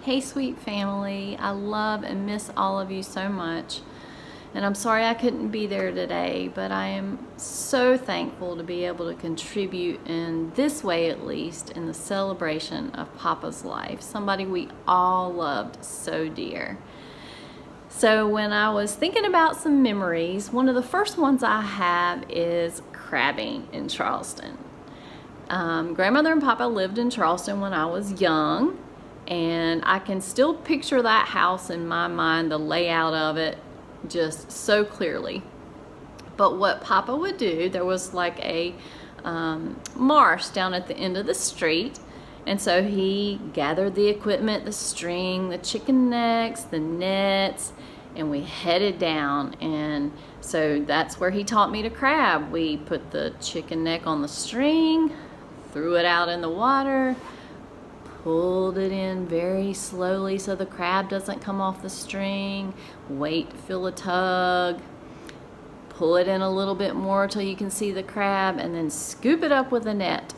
Hey, sweet family. I love and miss all of you so much. And I'm sorry I couldn't be there today, but I am so thankful to be able to contribute in this way, at least, in the celebration of Papa's life, somebody we all loved so dear. So when I was thinking about some memories, one of the first ones I have is crabbing in Charleston. Grandmother and Papa lived in Charleston when I was young, and I can still picture that house in my mind, the layout of it, just so clearly. But what Papa would do, there was like a marsh down at the end of the street, and so he gathered the equipment, the string, the chicken necks, the nets, and we headed down. And so that's where he taught me to crab. We put the chicken neck on the string, threw it out in the water, pulled it in very slowly so the crab doesn't come off the string, wait, feel a tug, pull it in a little bit more till you can see the crab, and then scoop it up with a net.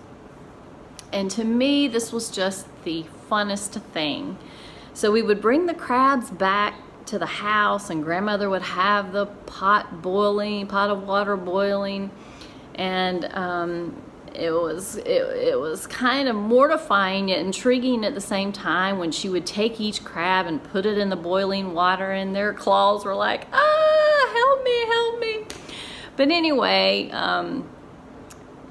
And to me, this was just the funnest thing. So we would bring the crabs back to the house, and grandmother would have the pot of water boiling, and it was kind of mortifying yet intriguing at the same time when she would take each crab and put it in the boiling water, and their claws were like, help me, help me. But anyway,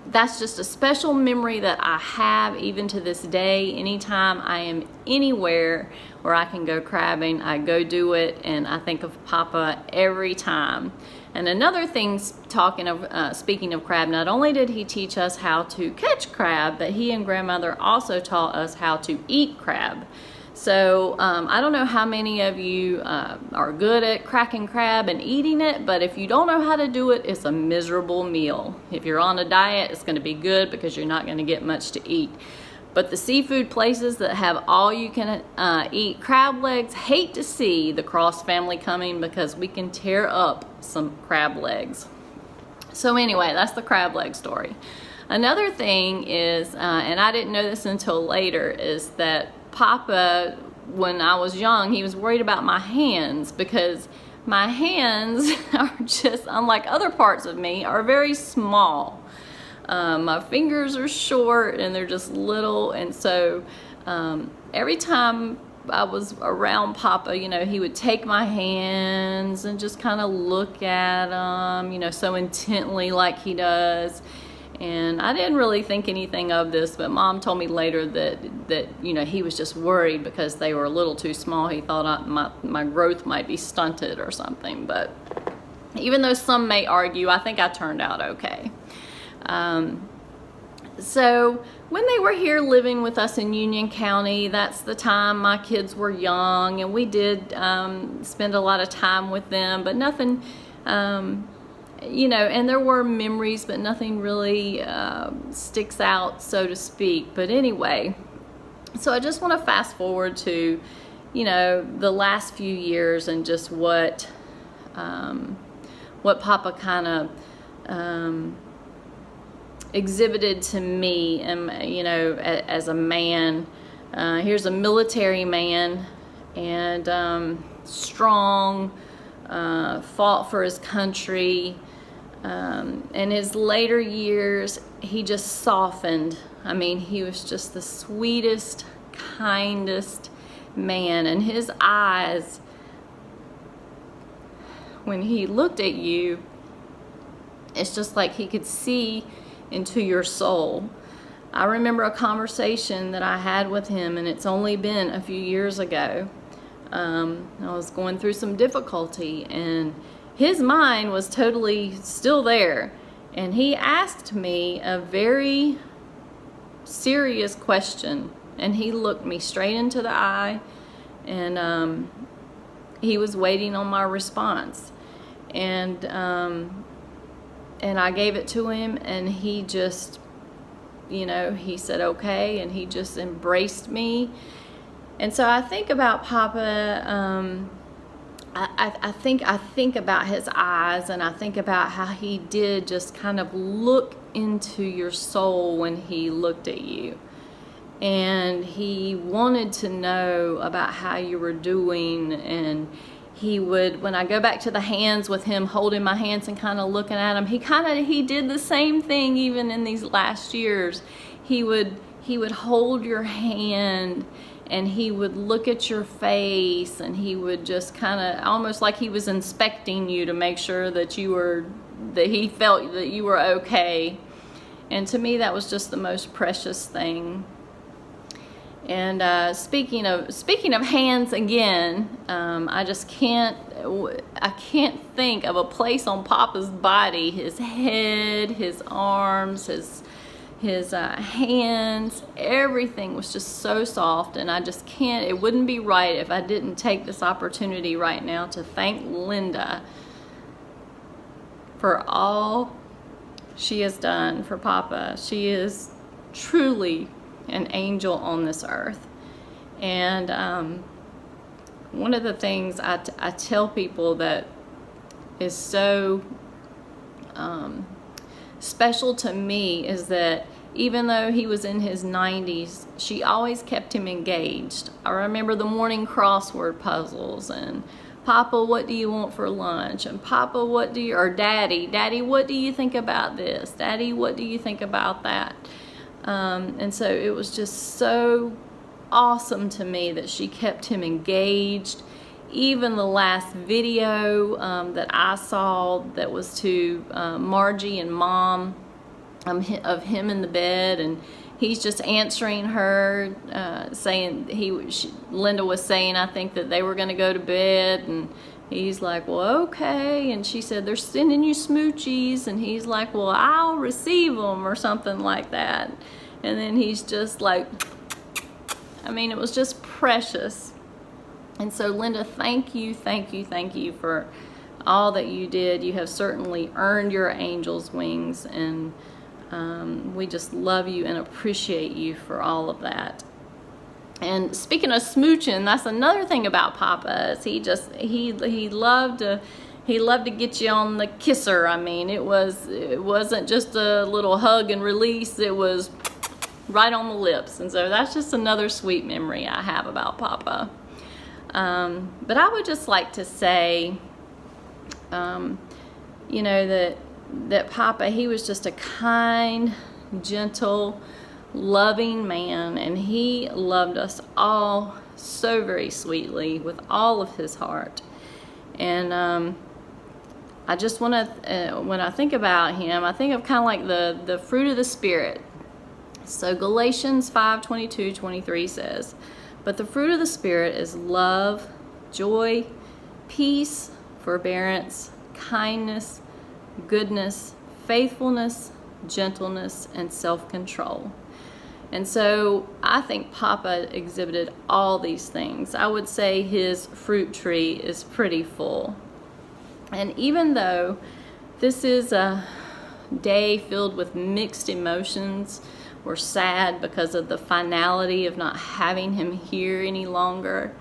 that's just a special memory that I have even to this day. Anytime I am anywhere where I can go crabbing, I go do it, and I think of Papa every time. And another thing, speaking of crab, not only did he teach us how to catch crab, but he and grandmother also taught us how to eat crab. So I don't know how many of you are good at cracking crab and eating it, but if you don't know how to do it, it's a miserable meal. If you're on a diet, it's going to be good because you're not going to get much to eat. But the seafood places that have all you can eat crab legs hate to see the Cross family coming, because we can tear up some crab legs. So anyway, that's the crab leg story. Another thing is, and I didn't know this until later, is that Papa, when I was young, he was worried about my hands, because my hands are just, unlike other parts of me, are very small. My fingers are short and they're just little, and so every time I was around Papa, he would take my hands and just kind of look at them, so intently like he does. And I didn't really think anything of this, but Mom told me later that he was just worried because they were a little too small. He thought my growth might be stunted or something. But even though some may argue, I think I turned out okay. So when they were here living with us in Union County, that's the time my kids were young, and we did spend a lot of time with them, but nothing, and there were memories, but nothing really sticks out, so to speak. But anyway, so I just want to fast forward to, the last few years and just what Papa kind of exhibited to me, and as a man. Here's a military man, and strong, fought for his country. In his later years, he just softened. I mean, he was just the sweetest, kindest man, and his eyes, when he looked at you, it's just like he could see into your soul. I remember a conversation that I had with him, and it's only been a few years ago. I was going through some difficulty, and his mind was totally still there, and he asked me a very serious question, and he looked me straight into the eye, and he was waiting on my response, and I gave it to him, and he just, he said okay, and he just embraced me. And so I think about Papa, I think about his eyes, and I think about how he did just kind of look into your soul when he looked at you. and he wanted to know about how you were doing. And he would, when I go back to the hands with him holding my hands and kind of looking at him, he did the same thing even in these last years. He would hold your hand, and he would look at your face, and he would just kind of almost like he was inspecting you to make sure that he felt that you were okay. And to me, that was just the most precious thing. And speaking of hands again, I can't think of a place on Papa's body, his head, his arms, his hands, everything was just so soft. And I just can't, it wouldn't be right if I didn't take this opportunity right now to thank Linda for all she has done for Papa. She is truly an angel on this earth. And one of the things I tell people that is so special to me is that even though he was in his 90s, she always kept him engaged. I remember the morning crossword puzzles, and Papa, what do you want for lunch? And Papa, or Daddy, what do you think about this? Daddy, what do you think about that? And so it was just so awesome to me that she kept him engaged. Even the last video that I saw that was to Margie and Mom, of him in the bed, and he's just answering her, saying Linda was saying, I think, that they were going to go to bed, and he's like, well, okay. And she said, they're sending you smoochies, and he's like, well, I'll receive them, or something like that. And then he's just like, I mean, it was just precious. And so Linda, thank you for all that you did. You have certainly earned your angel's wings, and we just love you and appreciate you for all of that. And speaking of smooching, that's another thing about Papa, is he loved to get you on the kisser. I mean, it wasn't just a little hug and release, it was right on the lips. And so that's just another sweet memory I have about Papa. But I would just like to say, you know, that Papa, he was just a kind, gentle, loving man, and he loved us all so very sweetly with all of his heart. And I just want to, when I think about him, I think of kind of like the fruit of the Spirit. So Galatians 5:22-23 says, but the fruit of the Spirit is love, joy, peace, forbearance, kindness, goodness, faithfulness, gentleness, and self-control. And so I think Papa exhibited all these things. I would say his fruit tree is pretty full. And even though this is a day filled with mixed emotions, we're sad because of the finality of not having him here any longer,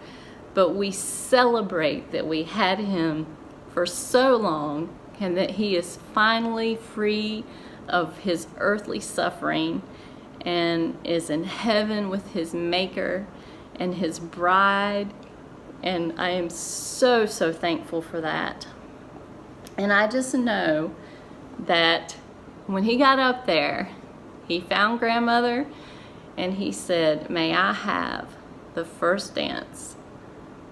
but we celebrate that we had him for so long, and that he is finally free of his earthly suffering and is in heaven with his Maker and his bride. And I am so thankful for that. And I just know that when he got up there, he found Grandmother, and he said, may I have the first dance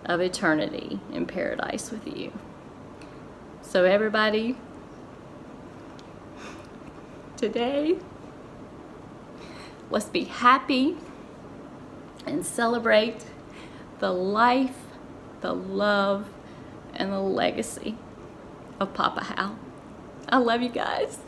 of eternity in paradise with you. So everybody, today, let's be happy and celebrate the life, the love, and the legacy of Papa Hal. I love you guys.